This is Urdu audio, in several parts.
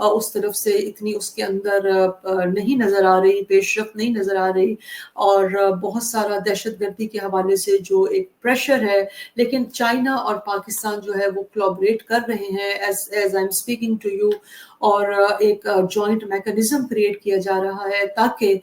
اس طرف سے اتنی اس کے اندر نہیں نظر آ رہی، پیش رفت نہیں نظر آ رہی، اور بہت سارا دہشت گردی کے حوالے سے جو ایک پریشر ہے، لیکن چائنا اور پاکستان جو ہے وہ کولابریٹ کر رہے ہیں as I am speaking to you, اور ایک جوائنٹ میکانزم کریٹ کیا جا رہا ہے تاکہ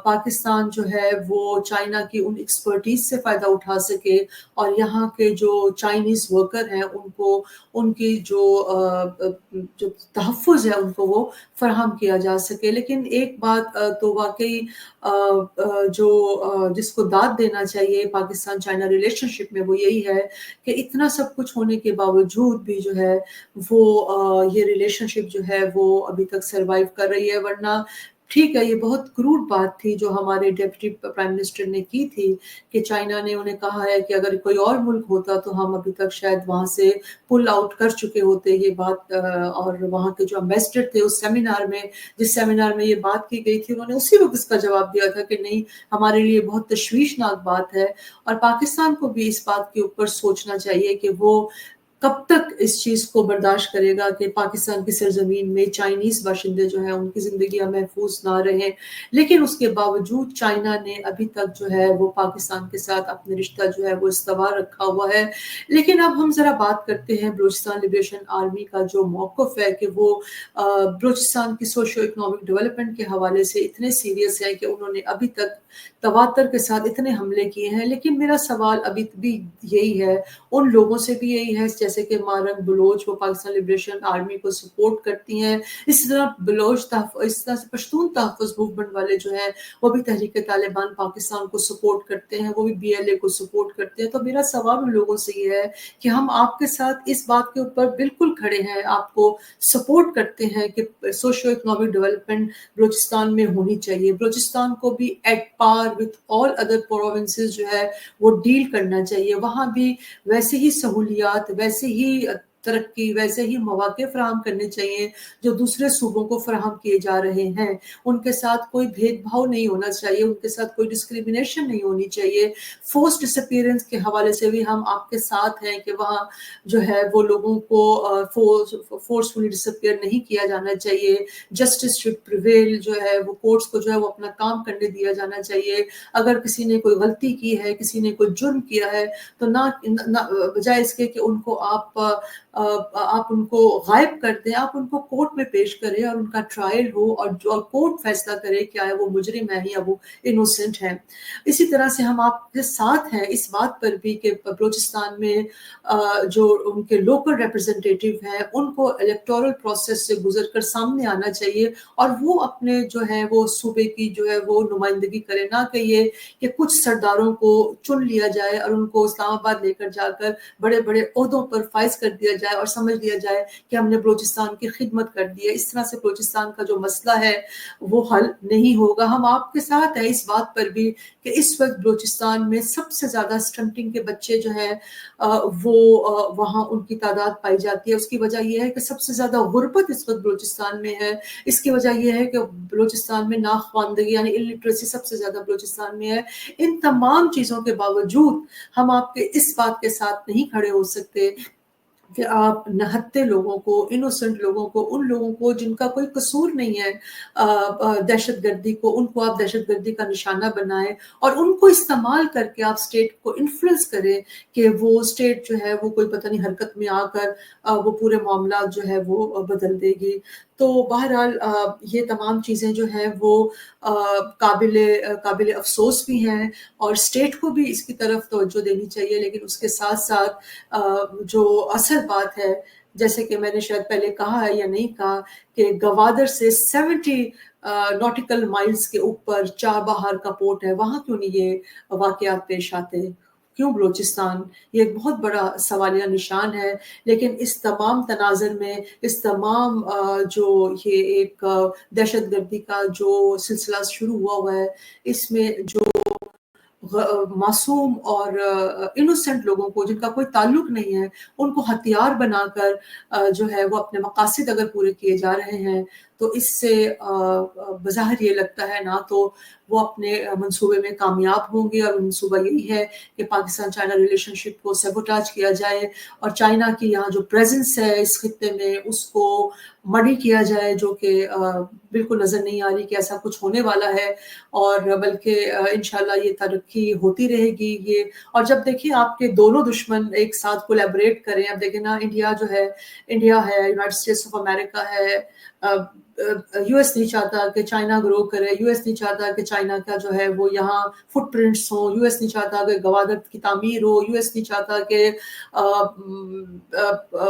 پاکستان جو ہے وہ چائنا کی ان ایکسپرٹیز سے فائدہ اٹھا سکے، اور یہاں کے جو چائنیز ورکر ہیں ان کو ان کی جو تحفظ ہے ان کو وہ فراہم کیا جا سکے۔ لیکن ایک بات تو واقعی جس کو داد دینا چاہیے پاکستان چائنا ریلیشن شپ میں، وہ یہی ہے کہ اتنا سب کچھ ہونے کے باوجود بھی جو ہے وہ یہ ریلیشن شپ جو ہے وہ ابھی تک سروائیو کر رہی ہے۔ ورنہ ٹھیک ہے، یہ بہت کروڈ بات تھی جو ہمارے ڈپٹی پرائم منسٹر نے کی تھی کہ چائنا نے انہیں کہا ہے کہ اگر کوئی اور ملک ہوتا تو ہم ابھی تک شاید وہاں سے پل آؤٹ کر چکے ہوتے، یہ بات۔ اور وہاں کے جو امبیسڈر تھے اس سیمینار میں، جس سیمینار میں یہ بات کی گئی تھی، انہوں نے اسی وقت اس کا جواب دیا تھا کہ نہیں، ہمارے لیے بہت تشویشناک بات ہے، اور پاکستان کو بھی اس بات کے اوپر سوچنا چاہیے کہ وہ کب تک اس چیز کو برداشت کرے گا کہ پاکستان کی سرزمین میں چائنیز باشندے جو ہیں ان کی زندگیاں محفوظ نہ رہیں۔ لیکن اس کے باوجود چائنا نے ابھی تک جو ہے وہ پاکستان کے ساتھ اپنے رشتہ جو ہے وہ استوار رکھا ہوا ہے۔ لیکن اب ہم ذرا بات کرتے ہیں بلوچستان لبریشن آرمی کا جو موقف ہے کہ وہ بلوچستان کی سوشو اکنامک ڈیولپمنٹ کے حوالے سے اتنے سیریس ہیں کہ انہوں نے ابھی تک تواتر کے ساتھ اتنے حملے کیے ہیں۔ لیکن میرا سوال ابھی بھی یہی ہے، ان لوگوں سے بھی یہی ہے جیسے کہ مارنگ بلوچ، وہ پاکستان لبریشن آرمی کو سپورٹ کرتی ہیں، اس طرح اس طرح سے پشتون تحفظ موومنٹ والے جو ہیں وہ بھی تحریک طالبان پاکستان کو سپورٹ کرتے ہیں، وہ بھی BLA کو سپورٹ کرتے ہیں۔ تو میرا سوال ان لوگوں سے یہ ہے کہ ہم آپ کے ساتھ اس بات کے اوپر بالکل کھڑے ہیں، آپ کو سپورٹ کرتے ہیں کہ سوشو اکنامک ڈیولپمنٹ بلوچستان میں ہونی چاہیے، بلوچستان کو بھی at par with all other provinces جو ہے وہ ڈیل کرنا چاہیے، وہاں بھی ویسے ہی سہولیات، ویسے ہی ترقی، ویسے ہی مواقع فراہم کرنے چاہیے جو دوسرے صوبوں کو فراہم کیے جا رہے ہیں۔ ان کے ساتھ کوئی بھید بھاؤ نہیں ہونا چاہیے، ان کے ساتھ کوئی ڈسکریمنیشن نہیں ہونی چاہیے۔ فورس ڈسپیئرنس کے حوالے سے بھی ہم آپ کے ساتھ ہیں کہ وہاں جو ہے وہ لوگوں کو فورسفلی ڈسپیئر نہیں کیا جانا چاہیے، جسٹس شوڈ پریویل، جو ہے وہ کورٹس کو جو ہے وہ اپنا کام کرنے دیا جانا چاہیے۔ اگر کسی نے کوئی غلطی کی ہے، کسی نے کوئی جرم کیا ہے، تو نہ بجائے اس کے کہ ان کو آپ ان کو غائب کر دیں، آپ ان کو کورٹ میں پیش کریں اور ان کا ٹرائل ہو، اور کورٹ فیصلہ کرے کیا ہے وہ مجرم ہے یا وہ انوسنٹ ہے۔ اسی طرح سے ہم آپ کے ساتھ ہیں اس بات پر بھی کہ بلوچستان میں جو ان کے لوکل ریپرزنٹیٹیو ہیں ان کو الیکٹورل پروسیس سے گزر کر سامنے آنا چاہیے، اور وہ اپنے جو ہے وہ صوبے کی جو ہے وہ نمائندگی کرے، نہ کہ یہ کہ کچھ سرداروں کو چن لیا جائے اور ان کو اسلام آباد لے کر جا کر بڑے بڑے عہدوں پر فائز کر دیا جائے اور سمجھ لیا جائے کہ ہم نے بلوچستان کی خدمت کر دی ہے۔ اس طرح سے بلوچستان کا جو مسئلہ ہے وہ حل نہیں ہوگا۔ ہم آپ کے ساتھ ہیں اس بات پر بھی کہ اس وقت بلوچستان میں سب سے زیادہ سٹنٹنگ کے بچے جو ہیں وہ وہاں ان کی تعداد پائی جاتی ہے۔ اس کی وجہ یہ ہے کہ سب سے زیادہ غربت اس وقت بلوچستان میں ہے۔ اس کی وجہ یہ ہے کہ بلوچستان میں ناخواندگی یعنی الٹریسی سب سے زیادہ بلوچستان میں ہے۔ ان تمام چیزوں کے باوجود ہم آپ کے اس بات کے ساتھ نہیں کھڑے ہو سکتے کہ آپ نہتے لوگوں کو، انوسنٹ لوگوں کو، ان لوگوں کو جن کا کوئی قصور نہیں ہے دہشت گردی کو، ان کو آپ دہشت گردی کا نشانہ بنائیں اور ان کو استعمال کر کے آپ سٹیٹ کو انفلوئنس کریں کہ وہ سٹیٹ جو ہے وہ کوئی پتہ نہیں حرکت میں آ کر وہ پورے معاملات جو ہے وہ بدل دے گی۔ تو بہرحال یہ تمام چیزیں جو ہیں وہ قابل افسوس بھی ہیں، اور اسٹیٹ کو بھی اس کی طرف توجہ دینی چاہیے، لیکن اس کے ساتھ ساتھ جو اصل بات ہے، جیسے کہ میں نے شاید پہلے کہا ہے یا نہیں کہا، کہ گوادر سے 70 نوٹیکل مائلز کے اوپر چابہار کا پورٹ ہے، وہاں کیوں نہیں یہ واقعات پیش آتے؟ کیوں بلوچستان؟ یہ ایک بہت بڑا سوالیہ نشان ہے۔ لیکن اس تمام تناظر میں، اس تمام جو یہ ایک دہشت گردی کا جو سلسلہ شروع ہوا ہے، اس میں جو معصوم اور انوسنٹ لوگوں کو جن کا کوئی تعلق نہیں ہے ان کو ہتھیار بنا کر جو ہے وہ اپنے مقاصد اگر پورے کیے جا رہے ہیں تو اس سے بظاہر یہ لگتا ہے نہ تو وہ اپنے منصوبے میں کامیاب ہوں گے، اور منصوبہ یہی ہے کہ پاکستان چائنا ریلیشن شپ کو سیبوٹاج کیا جائے اور چائنا کی یہاں جو پریزنس ہے اس خطے میں اس کو مڈی کیا جائے، جو کہ بالکل نظر نہیں آ رہی کہ ایسا کچھ ہونے والا ہے، اور بلکہ انشاءاللہ یہ ترقی ہوتی رہے گی یہ. اور جب دیکھیں آپ کے دونوں دشمن ایک ساتھ کولیبریٹ کریں، اب دیکھیں نا انڈیا جو ہے، انڈیا ہے، یونائٹڈ اسٹیٹس آف امریکہ ہے، یو ایس نہیں چاہتا کہ چائنا گرو کرے، یو ایس نہیں چاہتا کہ چائنا کا جو ہے وہ یہاں فٹ پرنٹس ہوں، یو ایس نہیں چاہتا کہ گوادر کی تعمیر ہو، یو ایس نہیں چاہتا کہ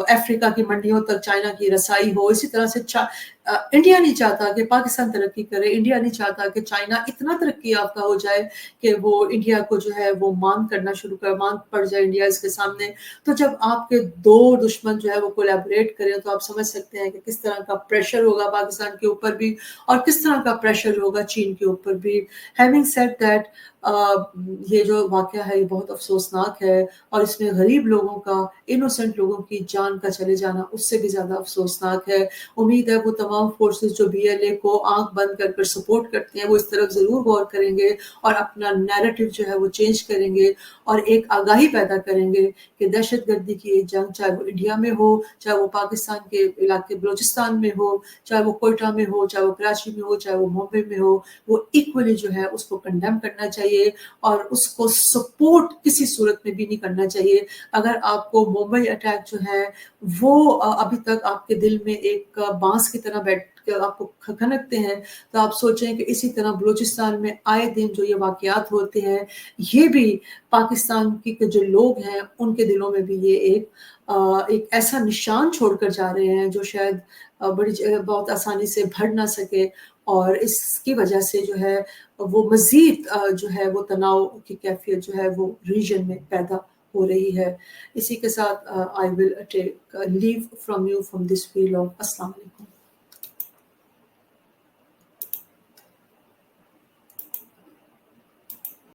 افریقہ کی منڈیوں تک چائنا کی رسائی ہو. اسی طرح سے انڈیا نہیں چاہتا کہ پاکستان ترقی کرے، انڈیا نہیں چاہتا کہ چائنا اتنا ترقی یافتہ ہو جائے کہ وہ انڈیا کو جو ہے وہ مانگ کرنا شروع کر، مانگ پڑ جائے انڈیا اس کے سامنے. تو جب آپ کے دو دشمن جو ہے وہ کولیبریٹ کریں تو آپ سمجھ سکتے ہیں کہ کس طرح کا پریشر ہوگا پاکستان کے اوپر بھی، اور کس طرح کا پریشر ہوگا چین کے اوپر بھی. ہیونگ سیڈ دیٹ، یہ جو واقعہ ہے یہ بہت افسوسناک ہے، اور اس میں غریب لوگوں کا، انوسنٹ لوگوں کی جان کا چلے جانا اس سے بھی زیادہ افسوسناک ہے. امید ہے وہ تمام فورسز جو بی ایل اے کو آنکھ بند کر سپورٹ کرتے ہیں وہ اس طرف ضرور غور کریں گے اور اپنا نیریٹو جو ہے وہ چینج کریں گے، اور ایک آگاہی پیدا کریں گے کہ دہشت گردی کی یہ جنگ چاہے وہ انڈیا میں ہو، چاہے وہ پاکستان کے علاقے بلوچستان میں ہو، چاہے وہ کوئٹہ میں ہو، چاہے وہ کراچی میں ہو، چاہے وہ ممبئی میں ہو، وہ ایکولی جو ہے اس کو کنڈیم کرنا چاہیے اور اس کو سپورٹ کسی صورت میں بھی نہیں کرنا چاہیے. اگر آپ کو ممبئی اٹیک جو ہے وہ ابھی تک آپ کے دل میں ایک بانس کی طرح بیٹھ کے آپ کو کھنکتے ہیں، تو آپ سوچیں کہ اسی طرح بلوچستان میں آئے دن جو یہ واقعات ہوتے ہیں یہ بھی پاکستان کی جو لوگ ہیں ان کے دلوں میں بھی یہ ایک ایسا نشان چھوڑ کر جا رہے ہیں جو شاید بہت آسانی سے بھر نہ سکے، اور اس کی وجہ سے جو ہے وہ مزید جو ہے وہ تناؤ کی کیفیت جو ہے وہ ریجن میں پیدا ہو رہی ہے. اسی کے ساتھ I will take leave from you from this field of. السلام علیکم.